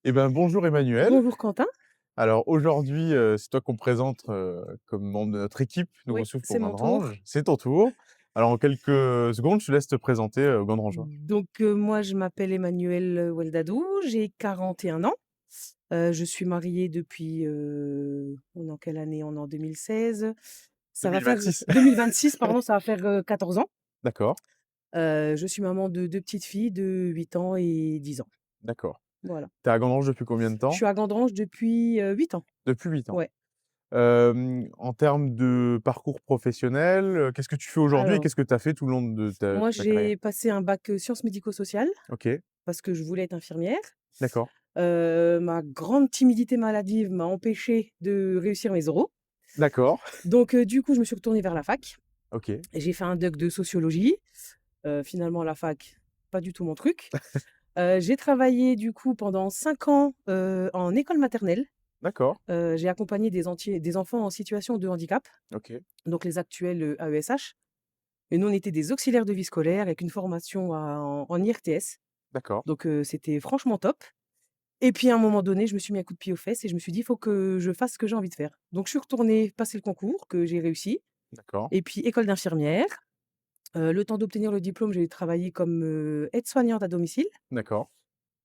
Eh ben, bonjour Emmanuel. Bonjour Quentin. Alors aujourd'hui, c'est toi qu'on présente, comme membre de notre équipe Nouveau Oui, Souffle pour c'est mon tour. Gandrange. C'est ton tour. Alors en quelques secondes, je te laisse te présenter, aux Gandrangeois. Moi, je m'appelle Emmanuelle Weldadou, j'ai 41 ans. Je suis mariée depuis, on est en quelle année? On est en 2016. Ça va faire 2026. 2026 pardon, ça va faire, 14 ans. D'accord, Je suis maman de 2 petites filles de 8 ans et 10 ans. d'accord. Voilà. Tu es à Gandrange depuis combien de Je temps? suis à Gandrange depuis, 8 ans. Depuis 8 ans. Ouais. En termes de parcours professionnel, qu'est-ce que tu fais aujourd'hui et Alors, qu'est-ce que tu as fait tout le long de moi, ta carrière? j'ai passé un bac, sciences médico-sociales OK, parce que je voulais être infirmière. d'accord, Ma grande timidité maladive m'a empêchée de réussir mes oraux. d'accord, Donc du coup, je me suis retournée vers la fac OK, et j'ai fait un doc de sociologie. Finalement la fac, pas du tout mon truc. J'ai travaillé du coup pendant 5 ans, en école maternelle. d'accord, J'ai accompagné des enfants en situation de handicap, OK, donc les actuels, AESH, et nous on était des auxiliaires de vie scolaire avec une formation en IRTS, d'accord, donc c'était franchement top. Et puis à un moment donné, je me suis mis un coup de pied aux fesses et je me suis dit: «Il faut que je fasse ce que j'ai envie de faire». Donc je suis retournée passer le concours que j'ai réussi d'accord, et puis école d'infirmière. Le temps d'obtenir le diplôme, j'ai travaillé comme, aide-soignante à domicile d'accord,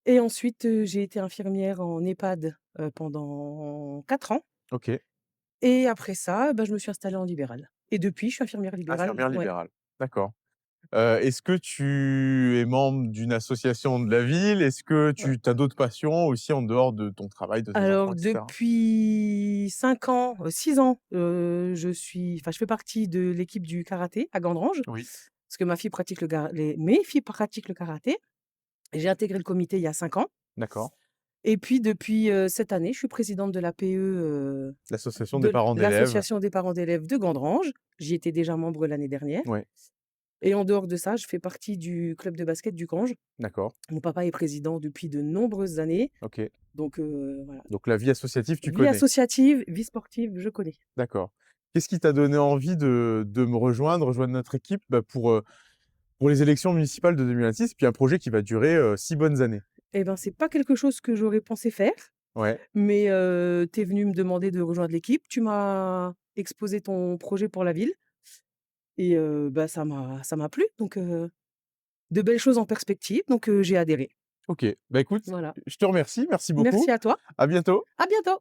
et ensuite, j'ai été infirmière en EHPAD, pendant 4 ans OK. et après ça, bah, je me suis installée en libéral et depuis, je suis infirmière libérale, Infirmière ouais. libérale, d'accord. Est-ce que tu es membre d'une association de la ville? Est-ce que tu as d'autres passions aussi en dehors de ton travail, de tes enfants Alors et cetera? depuis 5 ans, 6 ans, je fais partie de l'équipe du karaté à Gandrange, Oui, parce que ma fille pratique le gar les mes filles pratiquent le karaté. J'ai intégré le comité il y a 5 ans d'accord. et puis depuis, cette année, je suis présidente de l'APE, L'association des de parents d'élèves? l'association des parents d'élèves de Gandrange. J'y étais déjà membre l'année dernière Ouais, et en dehors de ça, je fais partie du club de basket du Grange. d'accord, Mon papa est président depuis de nombreuses années, OK. donc voilà. Donc la vie associative, tu Vie connais? associative, vie sportive, je connais. D'accord. Qu'est-ce qui t'a donné envie de me rejoindre notre équipe, bah, pour les élections municipales de 2026, puis un projet qui va durer, 6 bonnes années? Eh ben, c'est pas quelque chose que j'aurais pensé faire, Ouais, mais tu es venu me demander de rejoindre l'équipe. Tu m'as exposé ton projet pour la ville et bah, ça m'a plu, donc de belles choses en perspective, donc j'ai adhéré. OK. Bah, écoute, Voilà. je te remercie, merci beaucoup. Merci à toi. À bientôt. À bientôt.